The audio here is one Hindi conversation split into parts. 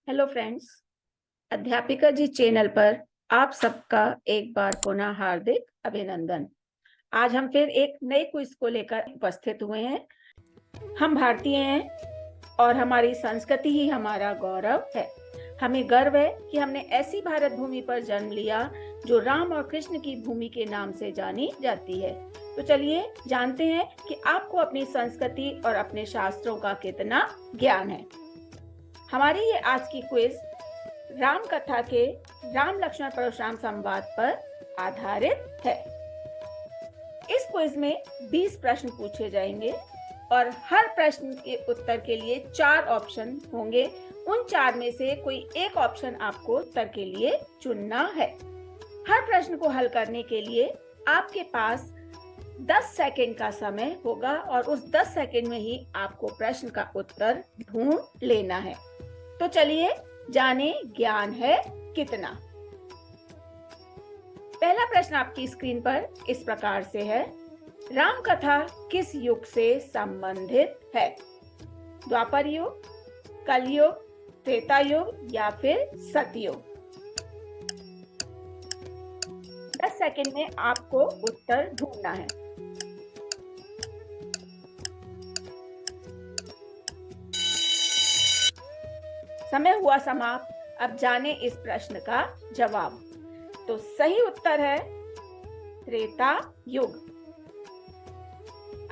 हेलो फ्रेंड्स, अध्यापिका जी चैनल पर आप सबका एक बार पुनः हार्दिक अभिनंदन। आज हम फिर एक नए क्विज को लेकर उपस्थित हुए हैं। हम भारतीय हैं और हमारी संस्कृति ही हमारा गौरव है। हमें गर्व है कि हमने ऐसी भारत भूमि पर जन्म लिया जो राम और कृष्ण की भूमि के नाम से जानी जाती है। तो चलिए जानते हैं कि आपको अपनी संस्कृति और अपने शास्त्रों का कितना ज्ञान है। हमारी ये आज की क्विज राम कथा के राम लक्ष्मण परशुराम संवाद पर आधारित है। इस क्विज में 20 प्रश्न पूछे जाएंगे और हर प्रश्न के उत्तर के लिए 4 ऑप्शन होंगे। उन 4 में से कोई एक ऑप्शन आपको उत्तर के लिए चुनना है। हर प्रश्न को हल करने के लिए आपके पास 10 सेकंड का समय होगा और उस 10 सेकंड में ही आपको प्रश्न का उत्तर ढूंढ लेना है। तो चलिए जाने ज्ञान है कितना। पहला प्रश्न आपकी स्क्रीन पर इस प्रकार से है, राम कथा किस युग से संबंधित है? द्वापर युग, कलयुग, त्रेता युग या फिर सतयुग? 10 सेकंड में आपको उत्तर ढूंढना है। समय हुआ समाप्त। अब जाने इस प्रश्न का जवाब। तो सही उत्तर है त्रेता युग।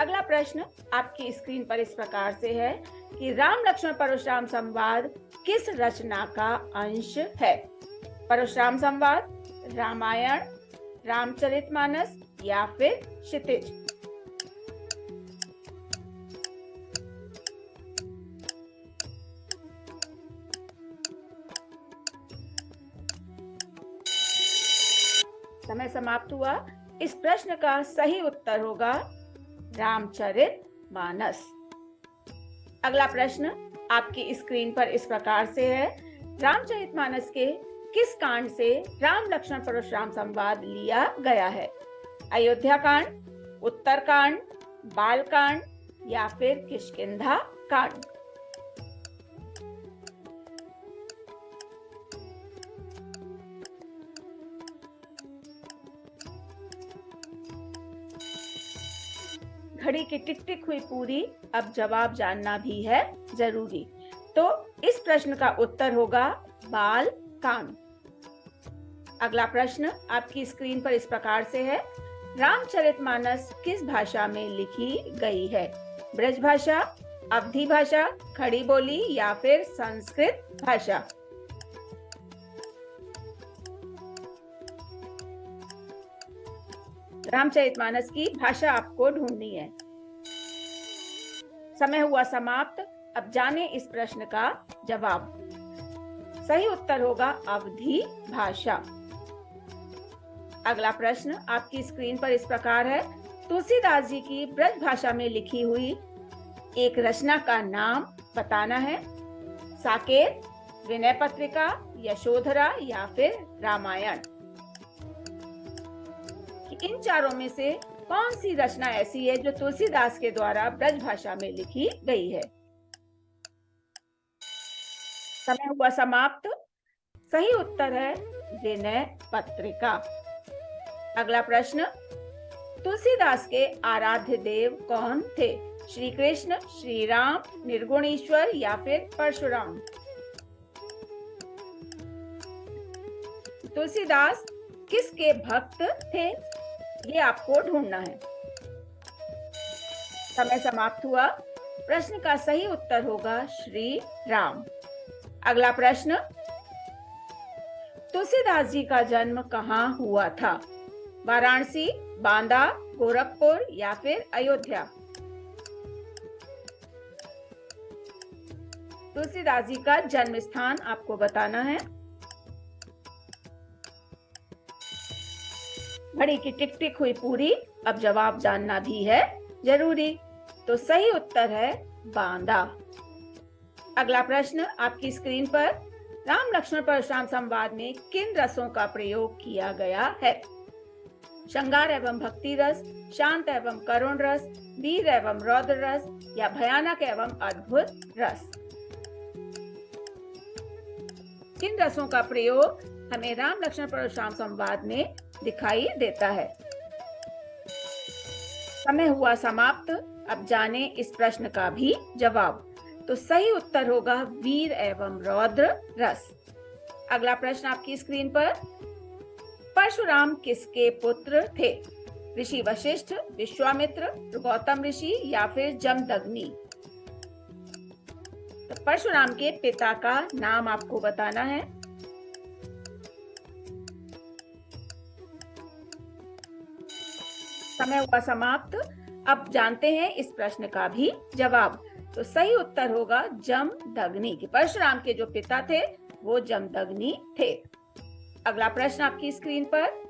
अगला प्रश्न आपकी स्क्रीन पर इस प्रकार से है कि राम लक्ष्मण परशुराम संवाद किस रचना का अंश है? परशुराम संवाद, रामायण, रामचरितमानस या फिर क्षितिज? समय समाप्त हुआ। इस प्रश्न का सही उत्तर होगा रामचरितमानस। अगला प्रश्न आपकी स्क्रीन पर इस प्रकार से है, रामचरितमानस के किस कांड से राम लक्ष्मण परशुराम संवाद लिया गया है? अयोध्या कांड, उत्तरकांड, बालकांड या फिर किष्किंधा कांड? घड़ी की टिक टिक हुई पूरी। अब जवाब जानना भी है जरूरी। तो इस प्रश्न का उत्तर होगा बाल कांड। अगला प्रश्न आपकी स्क्रीन पर इस प्रकार से है, रामचरितमानस किस भाषा में लिखी गई है? ब्रज भाषा, अवधी भाषा, खड़ी बोली या फिर संस्कृत भाषा? रामचरितमानस की भाषा आपको ढूंढनी है। समय हुआ समाप्त। अब जाने इस प्रश्न का जवाब। सही उत्तर होगा अवधी भाषा। अगला प्रश्न आपकी स्क्रीन पर इस प्रकार है, तुलसीदास जी की ब्रज भाषा में लिखी हुई एक रचना का नाम बताना है। साकेत, विनय पत्रिका, यशोधरा या फिर रामायण? इन चारों में से कौन सी रचना ऐसी है जो तुलसीदास के द्वारा ब्रज भाषा में लिखी गई है? समय हुआ समाप्त। सही उत्तर है विनय पत्रिका। अगला प्रश्न, तुलसीदास के आराध्य देव कौन थे? श्री कृष्ण, श्री राम, निर्गुण ईश्वर या फिर परशुराम? तुलसीदास किसके भक्त थे? ये आपको ढूंढना है। समय समाप्त हुआ। प्रश्न का सही उत्तर होगा श्री राम। अगला प्रश्न, तुलसीदास जी का जन्म कहाँ हुआ था? वाराणसी, बांदा, गोरखपुर या फिर अयोध्या? तुलसीदास जी का जन्म स्थान आपको बताना है। घड़ी की टिक टिक हुई पूरी। अब जवाब जानना भी है जरूरी। तो सही उत्तर है बांदा। अगला प्रश्न आपकी स्क्रीन पर, राम लक्ष्मण परशुराम संवाद में किन रसों का प्रयोग किया गया है? श्रृंगार एवं भक्ति रस, शांत एवं करुण रस, वीर एवं रौद्र रस या भयानक एवं अद्भुत रस? किन रसों का प्रयोग हमें राम लक्ष्मण परशुराम संवाद में दिखाई देता है? समय हुआ समाप्त। अब जाने इस प्रश्न का भी जवाब। तो सही उत्तर होगा वीर एवं रौद्र रस। अगला प्रश्न आपकी स्क्रीन पर। परशुराम किसके पुत्र थे? ऋषि वशिष्ठ, विश्वामित्र, गौतम ऋषि या फिर जमदग्नि? तो परशुराम के पिता का नाम आपको बताना है। समय हुआ समाप्त। अब जानते हैं इस प्रश्न का भी जवाब। तो सही उत्तर होगा जमदग्नि। परशुराम के जो पिता थे वो जमदग्नि थे। अगला प्रश्न आपकी स्क्रीन पर।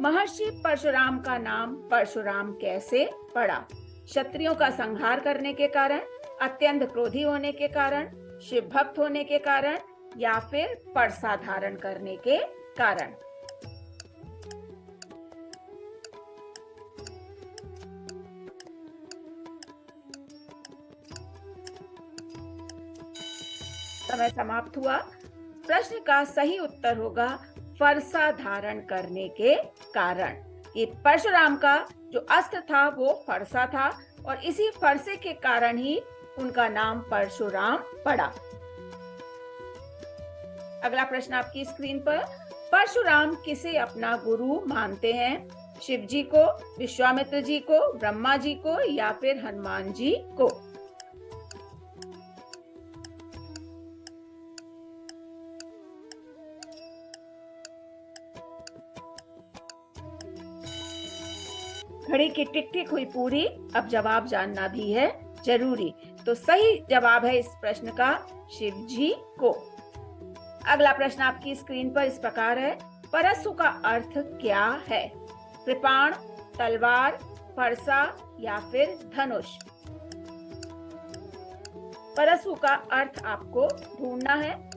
महर्षि परशुराम का नाम परशुराम कैसे पड़ा? क्षत्रियों का संहार करने के कारण, अत्यंत क्रोधी होने के कारण, शिव भक्त होने के कारण या फिर परसा धारण करने के कारण? समय समाप्त हुआ। प्रश्न का सही उत्तर होगा फरसा धारण करने के कारण। ये परशुराम का जो अस्त्र था वो फरसा था और इसी फरसे के कारण ही उनका नाम परशुराम पड़ा। अगला प्रश्न आपकी स्क्रीन पर। परशुराम किसे अपना गुरु मानते हैं? शिव जी को, विश्वामित्र जी को, ब्रह्मा जी को या फिर हनुमान जी को? घड़ी की टिक टिक हुई पूरी। अब जवाब जानना भी है जरूरी। तो सही जवाब है इस प्रश्न का शिव जी को। अगला प्रश्न आपकी स्क्रीन पर इस प्रकार है। परशु का अर्थ क्या है? कृपाण, तलवार, फरसा या फिर धनुष? परशु का अर्थ आपको ढूंढना है।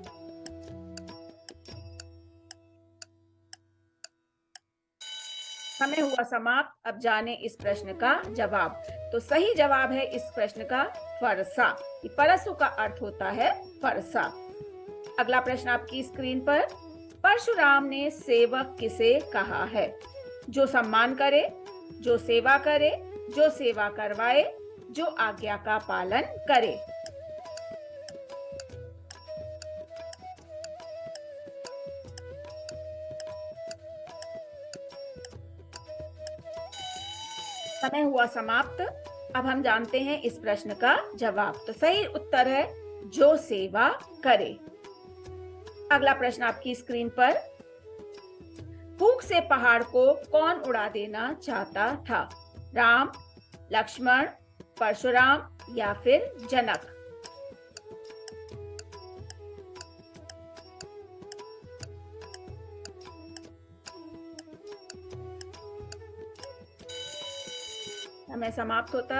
समय हुआ समाप्त। अब जाने इस प्रश्न का जवाब। तो सही जवाब है इस प्रश्न का फरसा। परशु का अर्थ होता है फरसा। अगला प्रश्न आपकी स्क्रीन पर। परशुराम ने सेवक किसे कहा है? जो सम्मान करे, जो सेवा करे, जो सेवा करवाए, जो आज्ञा का पालन करे? समय हुआ समाप्त। अब हम जानते हैं इस प्रश्न का जवाब। तो सही उत्तर है जो सेवा करे। अगला प्रश्न आपकी स्क्रीन पर। फूंक से पहाड़ को कौन उड़ा देना चाहता था? राम, लक्ष्मण, परशुराम या फिर जनक? समय समाप्त होता।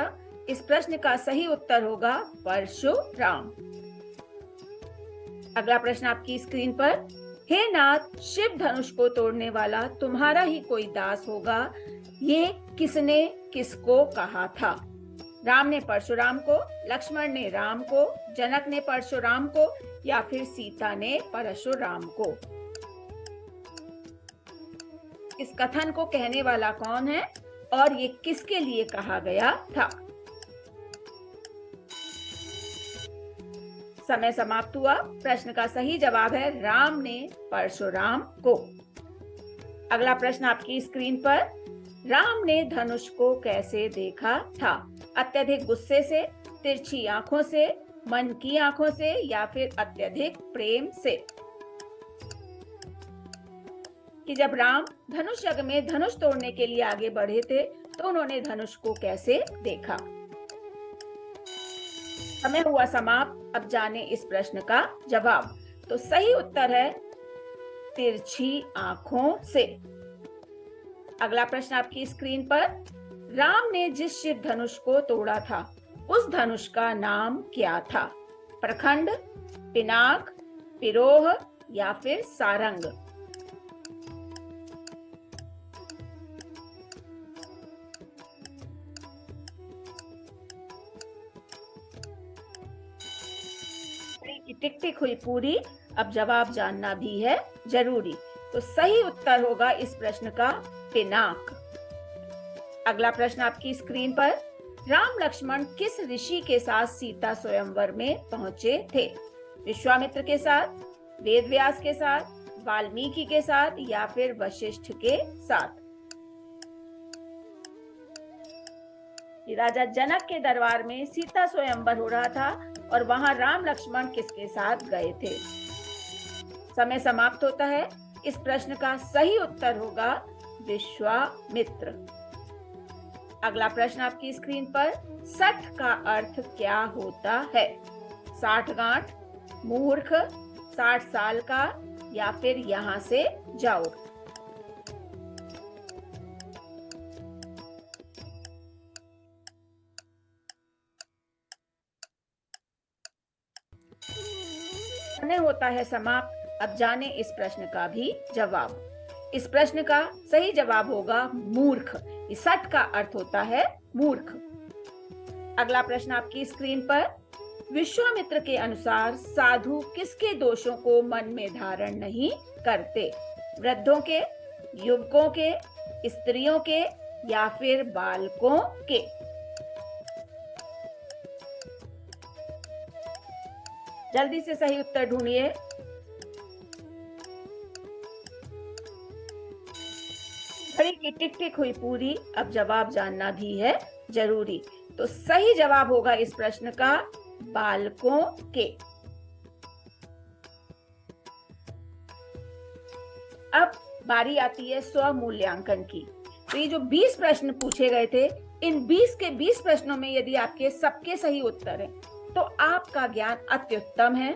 इस प्रश्न का सही उत्तर होगा परशुराम। अगला प्रश्न आपकी स्क्रीन पर। हे नाथ, शिव धनुष को तोड़ने वाला तुम्हारा ही कोई दास होगा। ये किसने किसको कहा था? राम ने परशुराम को, लक्ष्मण ने राम को, जनक ने परशुराम को या फिर सीता ने परशुराम को? इस कथन को कहने वाला कौन है और ये किसके लिए कहा गया था? समय समाप्त हुआ। प्रश्न का सही जवाब है राम ने परशुराम को। अगला प्रश्न आपकी स्क्रीन पर। राम ने धनुष को कैसे देखा था? अत्यधिक गुस्से से, तिरछी आंखों से, मन की आंखों से या फिर अत्यधिक प्रेम से? कि जब राम धनुष यज्ञ में धनुष तोड़ने के लिए आगे बढ़े थे तो उन्होंने धनुष को कैसे देखा? समय हुआ समाप्त। अब जाने इस प्रश्न का जवाब। तो सही उत्तर है तिरछी आंखों से। अगला प्रश्न आपकी स्क्रीन पर। राम ने जिस शिव धनुष को तोड़ा था उस धनुष का नाम क्या था? प्रखंड, पिनाक, पिरोह या फिर सारंग? टिक टिक हुई पूरी। अब जवाब जानना भी है जरूरी। तो सही उत्तर होगा इस प्रश्न का पिनाक। अगला प्रश्न आपकी स्क्रीन पर, राम लक्ष्मण किस ऋषि के साथ सीता स्वयंवर में पहुंचे थे? विश्वामित्र के साथ, वेदव्यास के साथ, वाल्मीकि के साथ या फिर वशिष्ठ के साथ? राजा जनक के दरबार में सीता स्वयंवर हो रहा था और वहां राम लक्ष्मण किसके साथ गए थे? समय समाप्त होता है। इस प्रश्न का सही उत्तर होगा विश्वामित्र। अगला प्रश्न आपकी स्क्रीन पर, सठ का अर्थ क्या होता है? 60 गांठ, मूर्ख, 60 साल का या फिर यहां से जाओ? समय होता है समाप्त। अब जाने इस प्रश्न का भी जवाब। इस प्रश्न का सही जवाब होगा मूर्ख। सठ का अर्थ होता है मूर्ख। अगला प्रश्न आपकी स्क्रीन पर, विश्वामित्र के अनुसार साधु किसके दोषों को मन में धारण नहीं करते? वृद्धों के, युवकों के, स्त्रियों के या फिर बालकों के? जल्दी से सही उत्तर ढूंढिए। घड़ी की टिक टिक हुई पूरी। अब जवाब जानना भी है जरूरी। तो सही जवाब होगा इस प्रश्न का बालकों के। अब बारी आती है स्वमूल्यांकन की। तो ये जो 20 प्रश्न पूछे गए थे, इन 20 के 20 प्रश्नों में यदि आपके सबके सही उत्तर हैं, तो आपका ज्ञान अत्युत्तम है।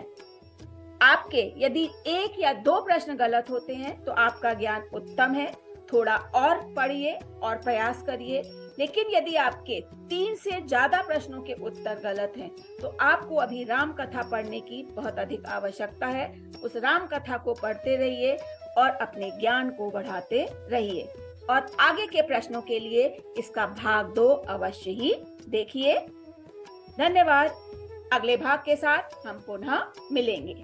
आपके यदि एक या दो प्रश्न गलत होते हैं तो आपका ज्ञान उत्तम है। थोड़ा और पढ़िए और प्रयास करिए। लेकिन यदि आपके 3 से ज्यादा प्रश्नों के उत्तर गलत हैं, तो आपको अभी राम कथा पढ़ने की बहुत अधिक आवश्यकता है। उस राम कथा को पढ़ते रहिए और अपने ज्ञान को बढ़ाते रहिए। और आगे के प्रश्नों के लिए इसका भाग 2 अवश्य ही देखिए। धन्यवाद। अगले भाग के साथ हम पुनः मिलेंगे।